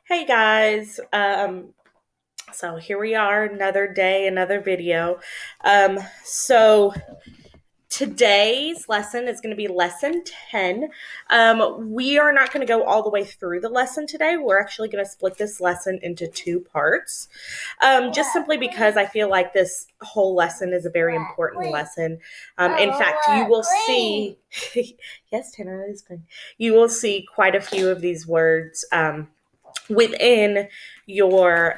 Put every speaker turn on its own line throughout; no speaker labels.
Hey guys, so here we are, another day, another video. So today's lesson is going to be lesson 10. We are not going to go all the way through the lesson today. We're actually going to split this lesson into two parts, just simply because I feel like this whole lesson is a very important lesson. In fact, you will see, yes, Tanner is green. You will see quite a few of these words. Within your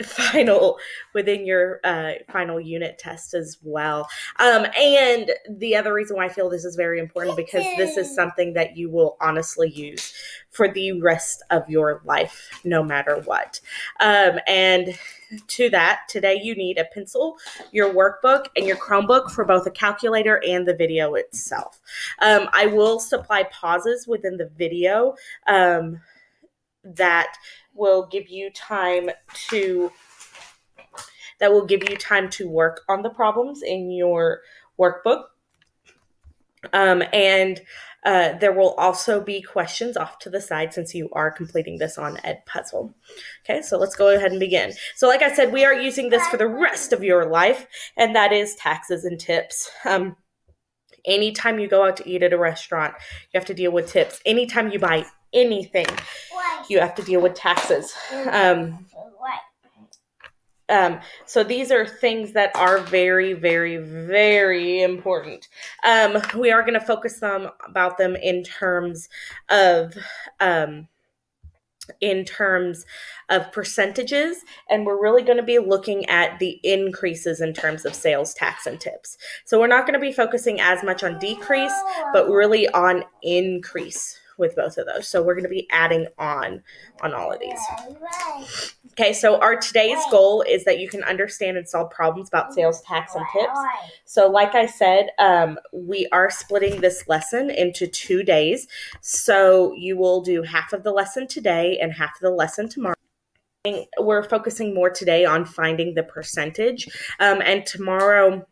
final final unit test as well. And the other reason why I feel this is very important, because this is something that you will honestly use for the rest of your life, no matter what. And to that, today you need a pencil, your workbook, and your Chromebook for both a calculator and the video itself. I will supply pauses within the video that will give you time to work on the problems in your workbook. And there will also be questions off to the side since you are completing this on Edpuzzle. Okay, so let's go ahead and begin. So like I said, we are using this for the rest of your life, and that is taxes and tips. Anytime you go out to eat at a restaurant, you have to deal with tips. Anytime you buy anything, you have to deal with taxes. So these are things that are very, very, very important. We are going to focus about them in terms of percentages, and we're really going to be looking at the increases in terms of sales tax and tips. So we're not going to be focusing as much on decrease, but really on increase with both of those. So we're going to be adding on all of these. Okay, so our today's goal is that you can understand and solve problems about sales tax and tips. So like I said, we are splitting this lesson into 2 days. So you will do half of the lesson today and half of the lesson tomorrow. We're focusing more today on finding the percentage, and tomorrow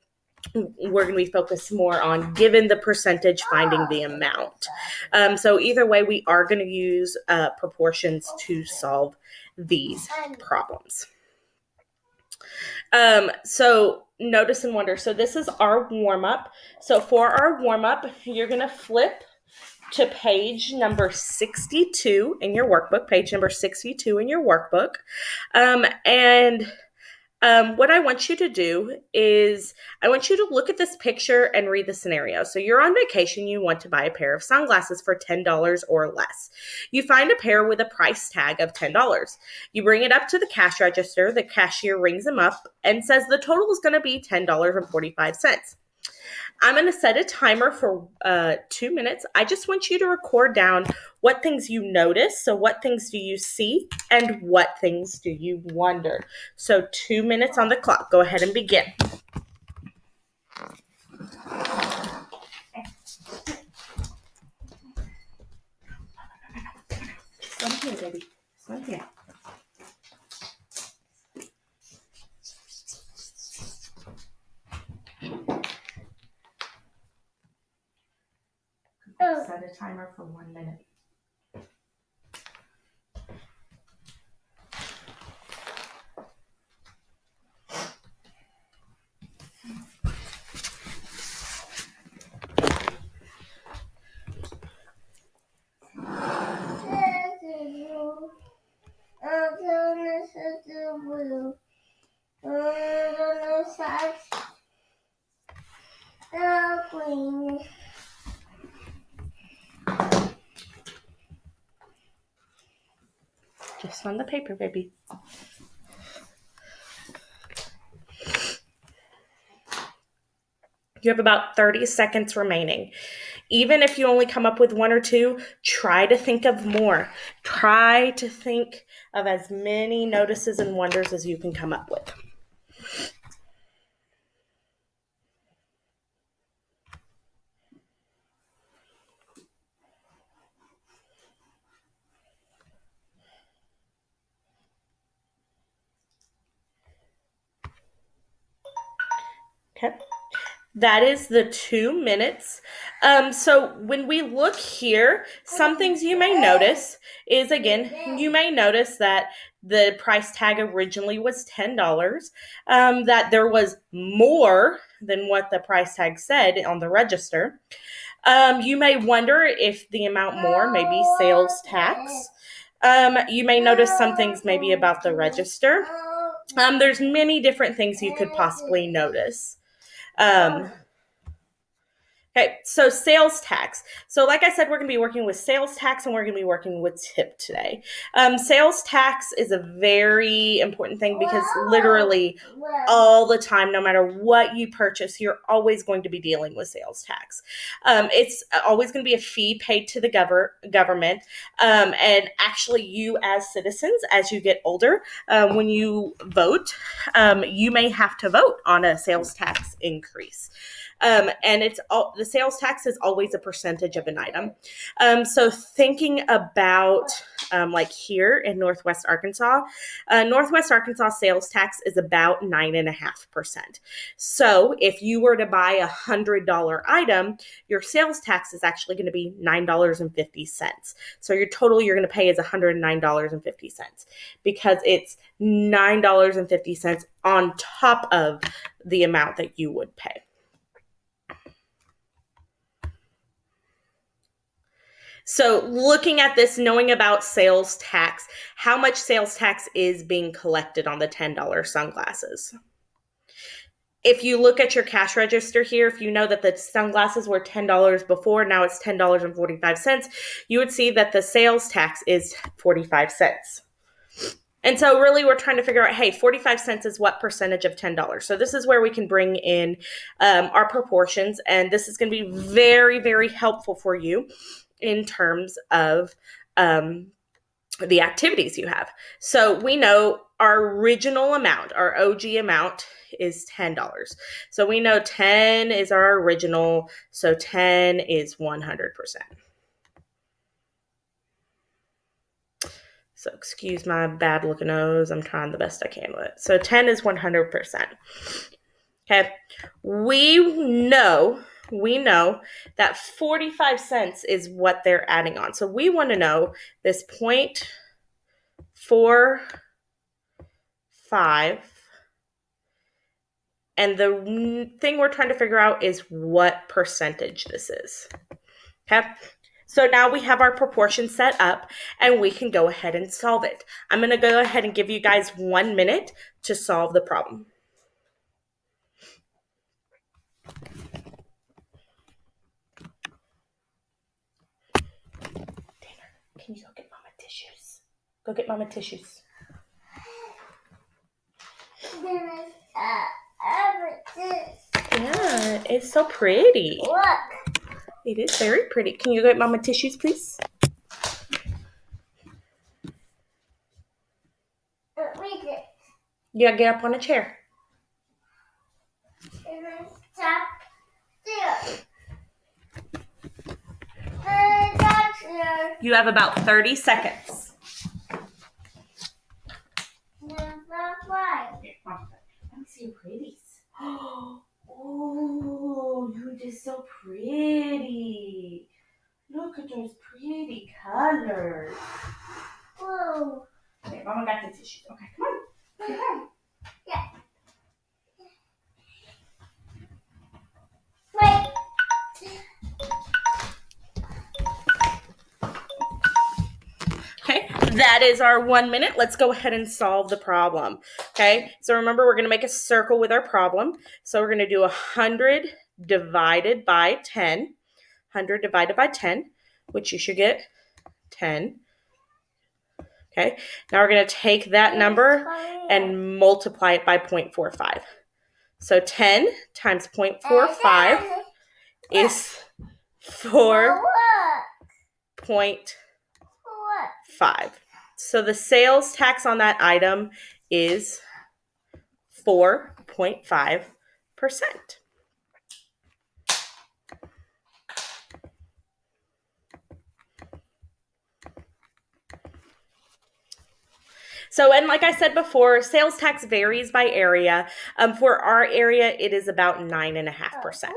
we're going to be focused more on, given the percentage, finding the amount. So either way, we are going to use proportions to solve these problems. So notice and wonder. So this is our warm-up. So for our warm-up, you're going to flip to page number 62 in your workbook, what I want you to do is I want you to look at this picture and read the scenario. So you're on vacation. You want to buy a pair of sunglasses for $10 or less. You find a pair with a price tag of $10. You bring it up to the cash register. The cashier rings them up and says the total is going to be $10.45. I'm going to set a timer for 2 minutes. I just want you to record down what things you notice. So what things do you see and what things do you wonder? So 2 minutes on the clock. Go ahead and begin. Sun here, baby. Sun here. Set a timer for 1 minute. Just on the paper, baby. You have about 30 seconds remaining. Even if you only come up with one or two, try to think of more. Try to think of as many notices and wonders as you can come up with. Okay. That is the 2 minutes. So when we look here, some things you may notice is, again, you may notice that the price tag originally was $10, that there was more than what the price tag said on the register. You may wonder if the amount more may be sales tax. You may notice some things maybe about the register. There's many different things you could possibly notice. Okay, so sales tax. So like I said, we're going to be working with sales tax and we're going to be working with tip today. Sales tax is a very important thing because literally all the time, no matter what you purchase, you're always going to be dealing with sales tax. It's always going to be a fee paid to the government. And actually, you as citizens, as you get older, when you vote, you may have to vote on a sales tax increase. And the sales tax is always a percentage of an item. So thinking about like here in Northwest Arkansas sales tax is about 9.5%. So if you were to buy $100 item, your sales tax is actually going to be $9.50. So your total you're going to pay is $109.50 because it's $9.50 on top of the amount that you would pay. So looking at this, knowing about sales tax, how much sales tax is being collected on the $10 sunglasses? If you look at your cash register here, if you know that the sunglasses were $10 before, now it's $10.45, you would see that the sales tax is 45 cents. And so really we're trying to figure out, hey, 45 cents is what percentage of $10? So this is where we can bring in our proportions, and this is going to be very, very helpful for you in terms of the activities you have. So we know our original amount, our OG amount is $10. So we know 10 is our original, so 10 is 100%. So excuse my bad looking nose. I'm trying the best I can with it. So 10 is 100%. Okay. We know that 45 cents is what they're adding on. So we want to know this 0.45, and the thing we're trying to figure out is what percentage this is. Okay. So now we have our proportion set up and we can go ahead and solve it. I'm going to go ahead and give you guys 1 minute to solve the problem. Can you go get Mama tissues? Go get Mama tissues. Yeah, it's so pretty.
Look.
It is very pretty. Can you go get Mama tissues, please?
Read it.
You gotta get up on a chair.
Stop there.
You have about 30 seconds.
Number 5.
Let me see your pretties. Oh, you're just so pretty. Look at those pretty colors.
Whoa.
Okay, Mama got the tissues. Okay, come on.
Yeah. Wait.
Okay, that is our 1 minute. Let's go ahead and solve the problem. Okay, so remember we're going to make a circle with our problem. So we're going to do 100 divided by 10. 100 divided by 10, which you should get 10. Okay, now we're going to take that number and multiply it by 0.45. So 10 times 0.45 is 4.5. So the sales tax on that item is 4.5%. So, and like I said before, sales tax varies by area. For our area, it is about 9.5%.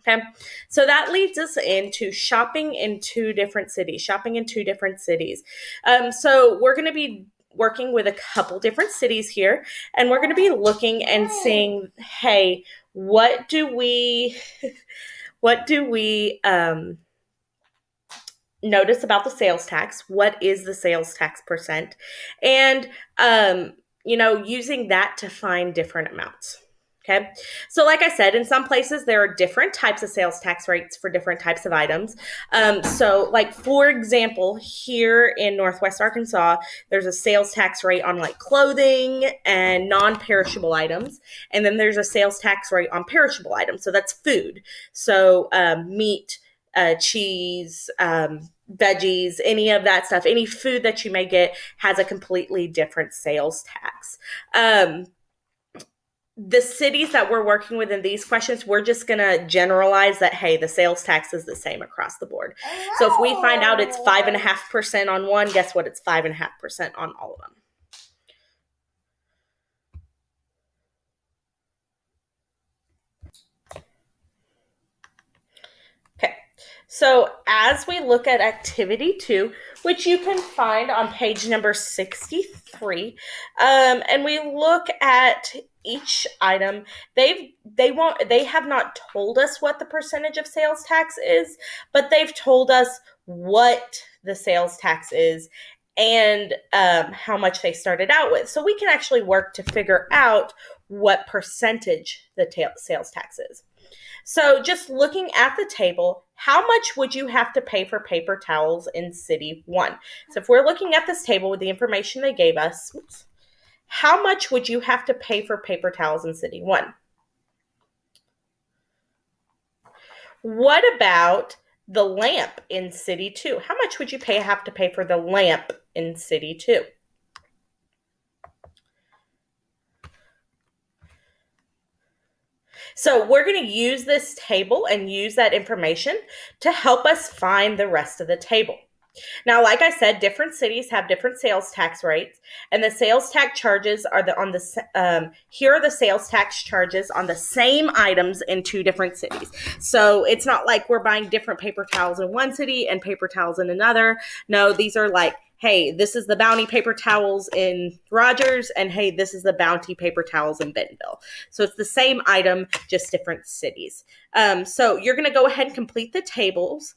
Okay, so that leads us into shopping in two different cities. So we're going to be working with a couple different cities here, and we're going to be looking and seeing, hey, what do we notice about the sales tax? What is the sales tax percent? And using that to find different amounts. Okay. So like I said, in some places there are different types of sales tax rates for different types of items. So like, for example, here in Northwest Arkansas, there's a sales tax rate on like clothing and non-perishable items. And then there's a sales tax rate on perishable items. So that's food. So meat, cheese, veggies, any of that stuff, any food that you may get has a completely different sales tax. The cities that we're working with in these questions, we're just going to generalize that, hey, the sales tax is the same across the board. So if we find out it's 5.5% on one, guess what? It's 5.5% on all of them. Okay, so as we look at activity 2, which you can find on page number 63, and we look at each item, they have not told us what the percentage of sales tax is, but they've told us what the sales tax is and how much they started out with. So we can actually work to figure out what percentage the sales tax is. So just looking at the table, how much would you have to pay for paper towels in City 1? So if we're looking at this table with the information they gave us, how much would you have to pay for paper towels in City 1? What about the lamp in City 2? How much would you have to pay for the lamp in City 2? So we're going to use this table and use that information to help us find the rest of the table. Now, like I said, different cities have different sales tax rates, and the sales tax charges are here are the sales tax charges on the same items in two different cities. So it's not like we're buying different paper towels in one city and paper towels in another. No, these are like, hey, this is the Bounty paper towels in Rogers, and hey, this is the Bounty paper towels in Bentonville. So it's the same item, just different cities. So you're going to go ahead and complete the tables.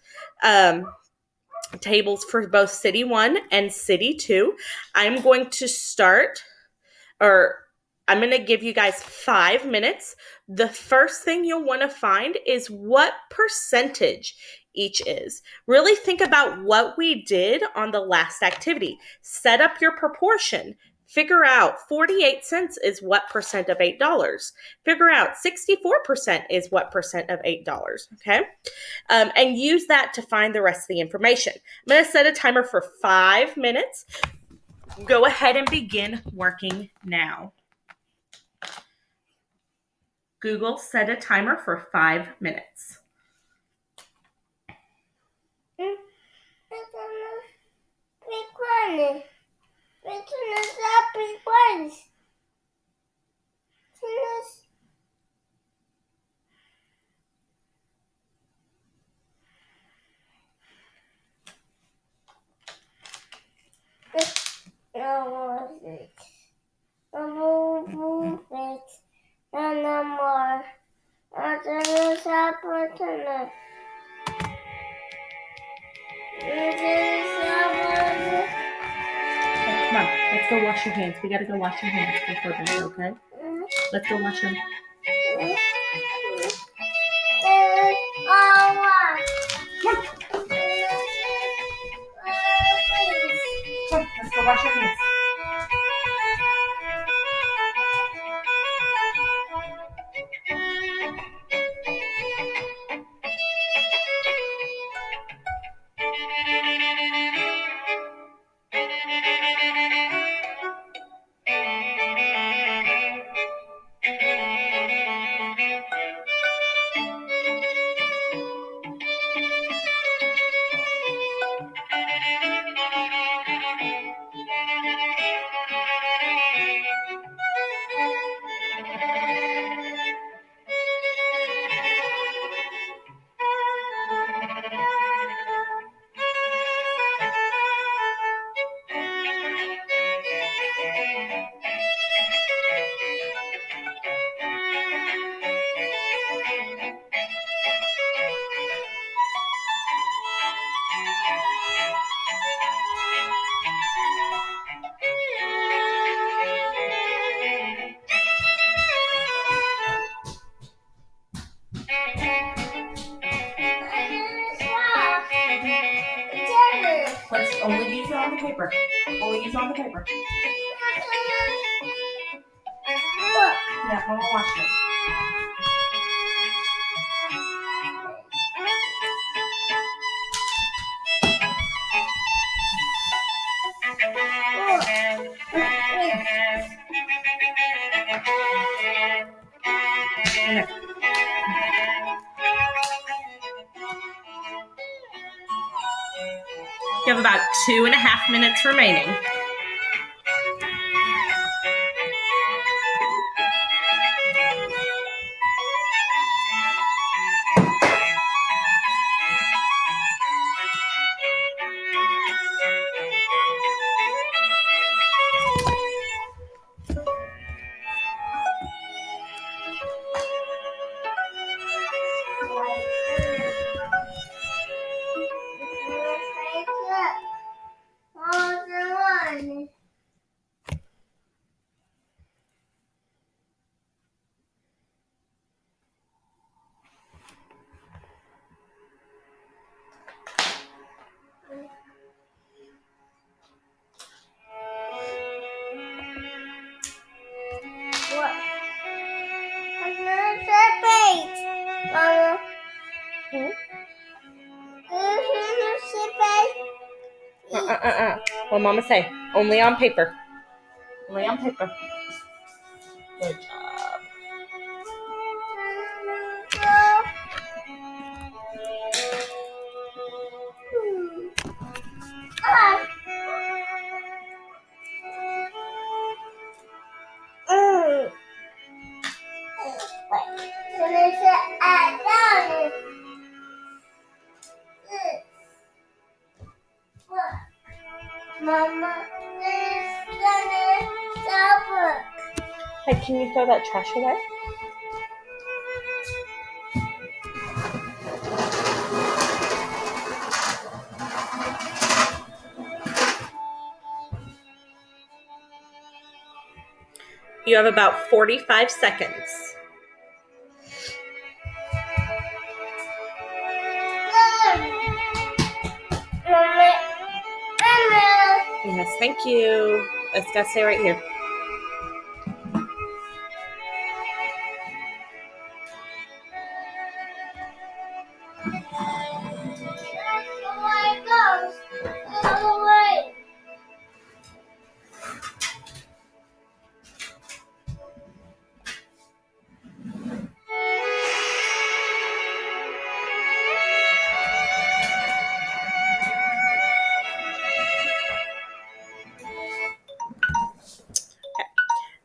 Tables for both City 1 and City 2. I'm going to I'm going to give you guys 5 minutes. The first thing you'll want to find is what percentage each is. Really think about what we did on the last activity. Set up your proportion. Figure out 48 cents is what percent of $8. Figure out 64% is what percent of $8, okay? And use that to find the rest of the information. I'm going to set a timer for 5 minutes. Go ahead and begin working now. Google, set a timer for 5 minutes. Come on, let's go wash your hands. We gotta go wash your hands before bed, okay? Let's go wash them. Come on. Come, let's go wash your hands. paper. Only use on the paper.
Look.
Yeah, Mama watched it. You have about 2.5 minutes remaining.
What? Another page. Mama.
What Mama say? Only on paper. Only on paper. Good job.
Mama, this is supper.
Hey, can you throw that trash away? You have about 45 seconds. Yes, thank you. Let's go stay right here.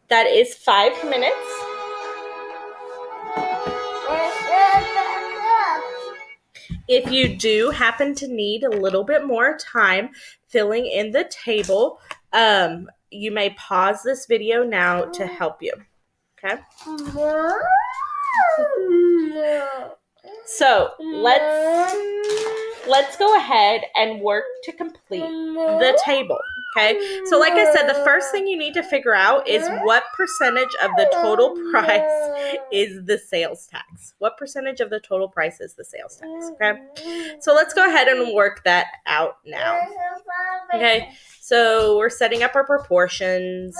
That is 5 minutes. If you do happen to need a little bit more time filling in the table, you may pause this video now to help you. Okay? So let's go ahead and work to complete the table. Okay, so like I said, the first thing you need to figure out is what percentage of the total price is the sales tax. What percentage of the total price is the sales tax? Okay, so let's go ahead and work that out now. Okay, so we're setting up our proportions.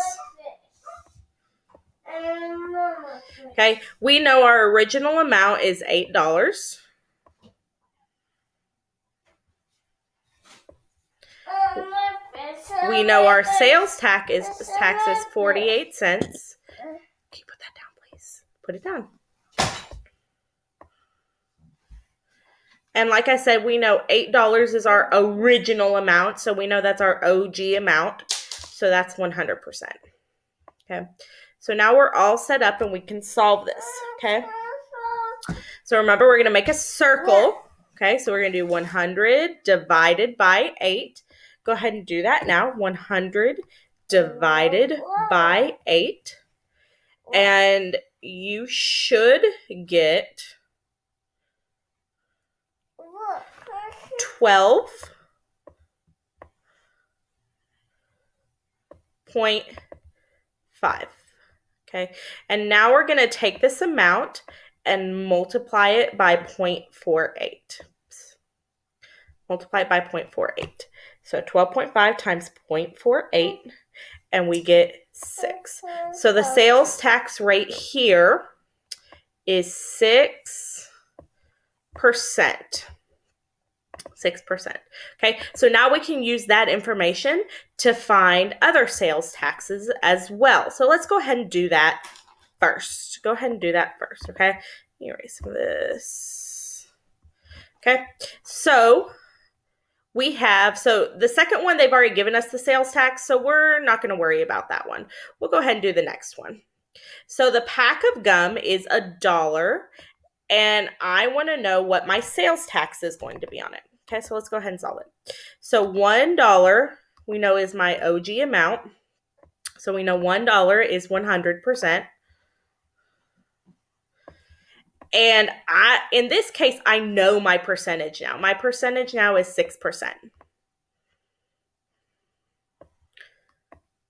Okay, we know our original amount is $8. We know our sales tax is 48 cents. Can you put that down, please? Put it down. And like I said, we know $8 is our original amount, so we know that's our OG amount. So that's 100%. Okay. So now we're all set up and we can solve this. Okay. So remember, we're going to make a circle. Okay. So we're going to do 100 divided by 8. Go ahead and do that now. 100 divided by 8. And you should get 12.5. Okay. And now we're going to take this amount and multiply it by 0.48. Multiply it by 0.48. So 12.5 times 0.48, and we get 6. So the sales tax rate here is 6%. 6%. Okay, so now we can use that information to find other sales taxes as well. So let's go ahead and do that first. Okay? Erase some of this. Okay, so we have, so the second one, they've already given us the sales tax, so we're not going to worry about that one. We'll go ahead and do the next one. So the pack of gum is $1, and I want to know what my sales tax is going to be on it. Okay, so let's go ahead and solve it. So $1 we know is my OG amount. So we know $1 is 100%. And in this case, I know my percentage now. My percentage now is 6%.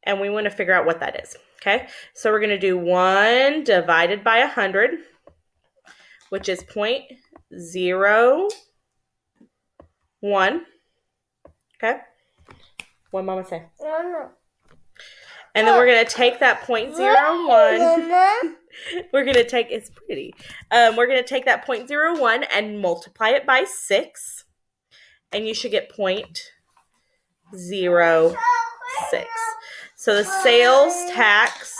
And we want to figure out what that is. Okay, so we're going to do 1 divided by 100, which is 0.01. Okay, what Mama say? And then we're going to take that 0.01. We're going to take, it's pretty. We're going to take that 0.01 and multiply it by 6. And you should get 0.06. So the sales tax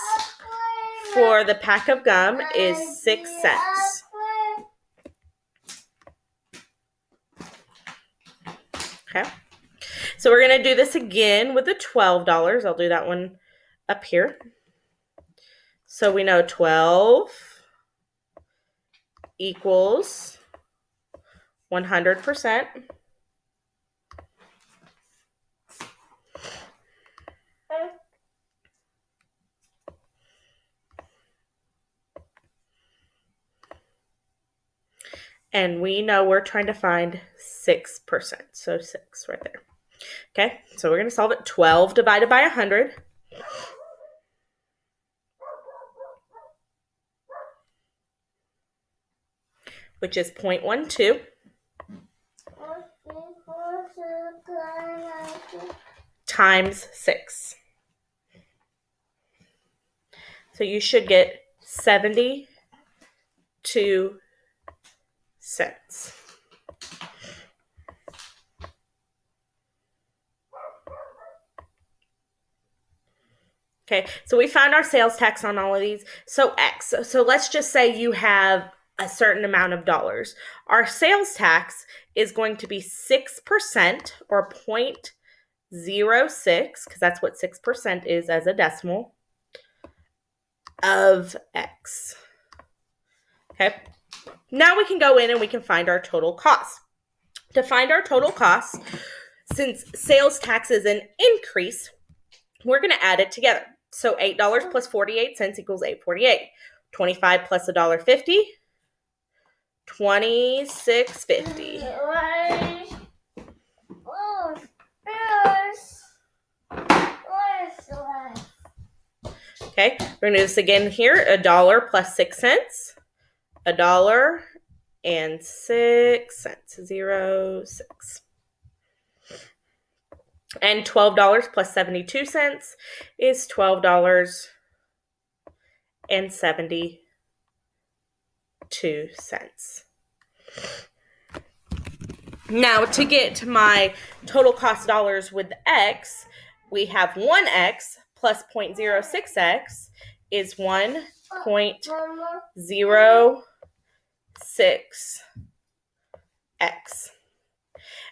for the pack of gum is 6 cents. Okay. So we're going to do this again with the $12. I'll do that one up here. So we know 12 equals 100%. And we know we're trying to find 6%. So 6 right there. Okay, so we're going to solve it. 12 divided by 100. Which is 0.12. Times 6. So you should get 72 cents. Okay, so we found our sales tax on all of these. So X. So let's just say you have a certain amount of dollars. Our sales tax is going to be 6% or 0.06, because that's what 6% is as a decimal, of X. Okay, now we can go in and we can find our total cost. To find our total cost, since sales tax is an increase, we're going to add it together. So $8 plus 48 cents equals $8.48. 25 plus $1.50, $26.50. Okay, we're going to do this again here. $1 plus 6 cents. $1.06. 0.6. And $12 plus 72 cents is $12.72. Now, to get my total cost dollars with X, we have 1X plus 0.06X is 1.06X.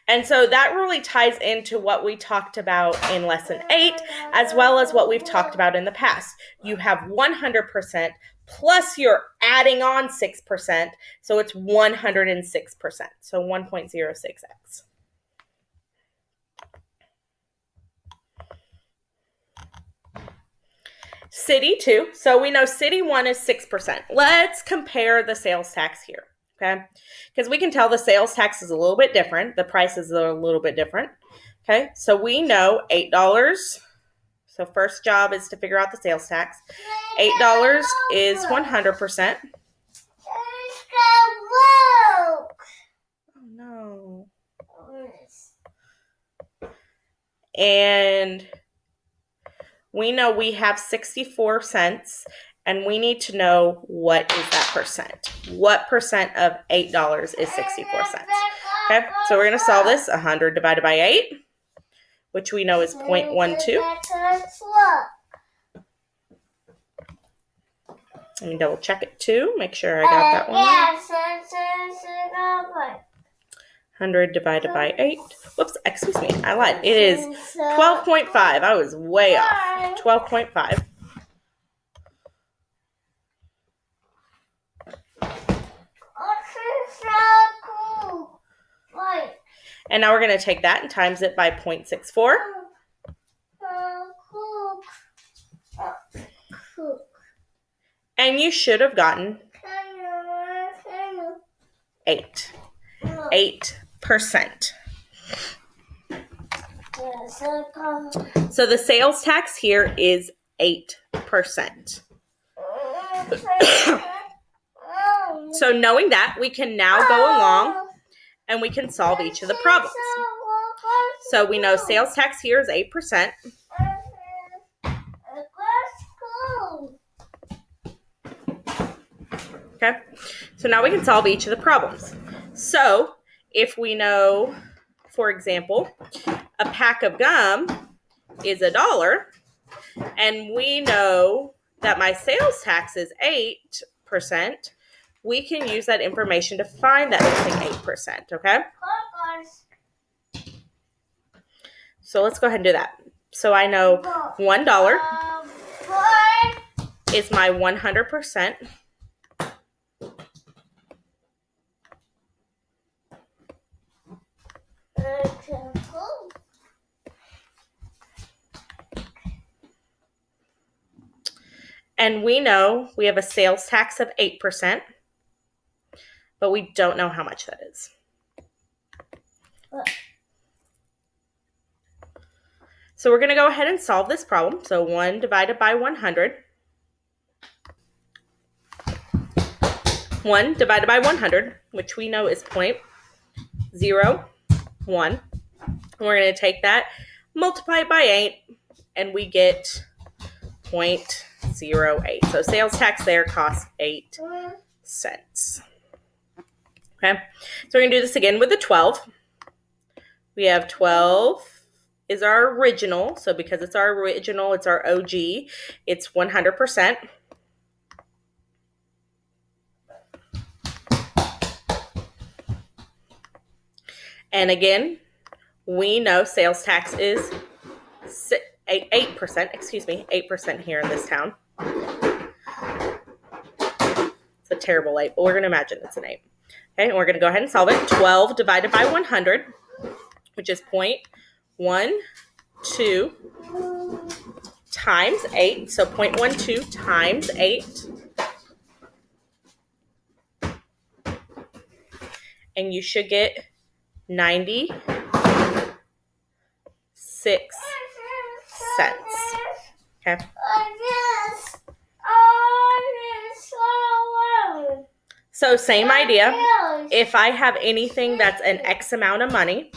And so that really ties into what we talked about in lesson 8, as well as what we've talked about in the past. You have 100% plus you're adding on 6%, so it's 106%, so 1.06x. City 2, so we know City 1 is 6%. Let's compare the sales tax here. Okay, because we can tell the sales tax is a little bit different. The prices are a little bit different. Okay, so we know $8. So first job is to figure out the sales tax. $8 is 100%. Oh no. and we know we have 64 cents, and we need to know what is that percent. What percent of $8 is 64 cents? Okay, so we're going to solve this. 100 divided by 8, which we know is 0.12. Let me double check it too. Make sure I got that one right. 100 divided by 8. Whoops, excuse me. I lied. It is 12.5. I was way off. 12.5. And now we're going to take that and times it by 0.64. And you should have gotten 8%. So the sales tax here is 8%. So knowing that, we can now go along and we can solve each of the problems. So we know sales tax here is 8%. Okay, so now we can solve each of the problems. So if we know, for example, a pack of gum is $1, and we know that my sales tax is 8%, we can use that information to find that missing 8%, okay? So let's go ahead and do that. So I know $1 is my 100%. And we know we have a sales tax of 8%, but we don't know how much that is. So we're going to go ahead and solve this problem. So 1 divided by 100. 1 divided by 100, which we know is 0.01. And we're going to take that, multiply it by 8, and we get 0.08. So sales tax there costs 8 cents. Okay, so we're going to do this again with the 12. We have 12 is our original. So because it's our original, it's our OG, it's 100%. And again, we know sales tax is 8% here in this town. It's a terrible 8, but we're going to imagine it's an 8. Okay, and we're going to go ahead and solve it. 12 divided by 100, which is 0.12 times 8. So 0.12 times 8. And you should get 96 cents. Okay. So same idea. If I have anything that's an X amount of money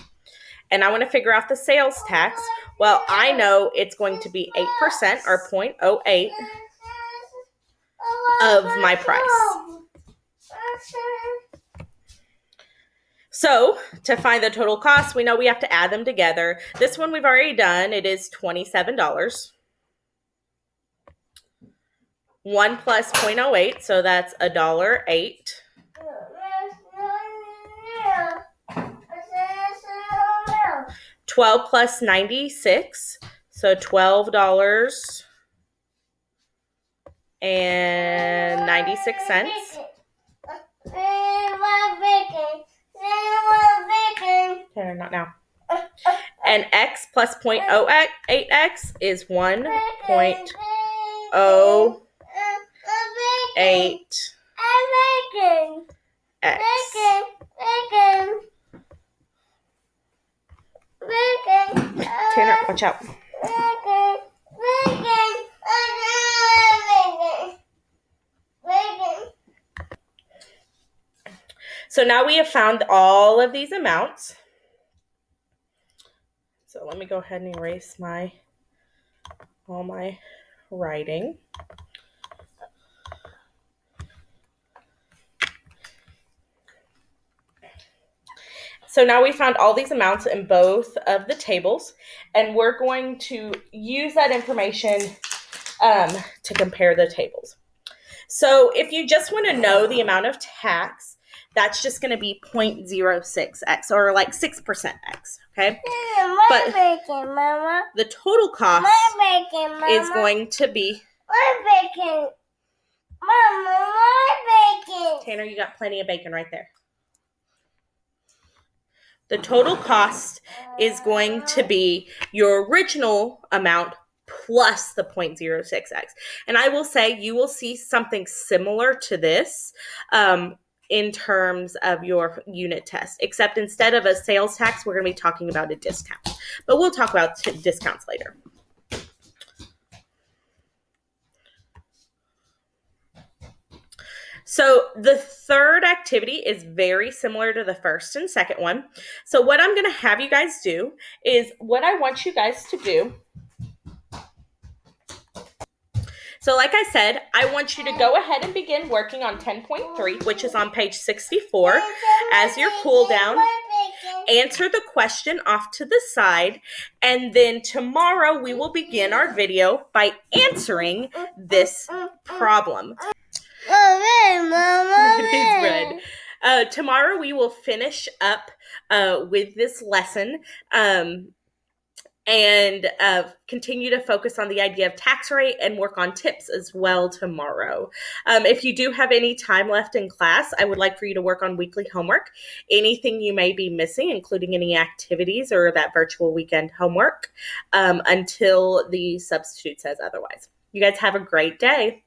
and I want to figure out the sales tax, well, I know it's going to be 8% or 0.08 of my price. So to find the total cost, we know we have to add them together. This one we've already done. It is $27. 1 plus 0.08, so that's $1.08. 12 plus 96, so $12.96. Not now. And X plus 0.08X is 1.08X. Tanner, watch out. So now we have found all of these amounts. So So let me go ahead and erase all my writing. So now we found all these amounts in both of the tables, and we're going to use that information to compare the tables. So if you just want to know the amount of tax, that's just going to be 0.06x, or like 6% x, okay? But
baking, Mama.
the total cost
My baking, Mama.
is going to be...
My baking. Mama, my baking.
Tanner, you got plenty of bacon right there. The total cost is going to be your original amount plus the 0.06x. And I will say you will see something similar to this in terms of your unit test, except instead of a sales tax, we're going to be talking about a discount. But we'll talk about discounts later. So the third activity is very similar to the first and second one. So what I'm going to have you guys do is what I want you guys to do. So like I said, I want you to go ahead and begin working on 10.3, which is on page 64, as your cool down. Answer the question off to the side, and then tomorrow we will begin our video by answering this problem. It is red. Tomorrow we will finish up with this lesson and continue to focus on the idea of tax rate and work on tips as well tomorrow. If you do have any time left in class, I would like for you to work on weekly homework. Anything you may be missing, including any activities or that virtual weekend homework, until the substitute says otherwise. You guys have a great day.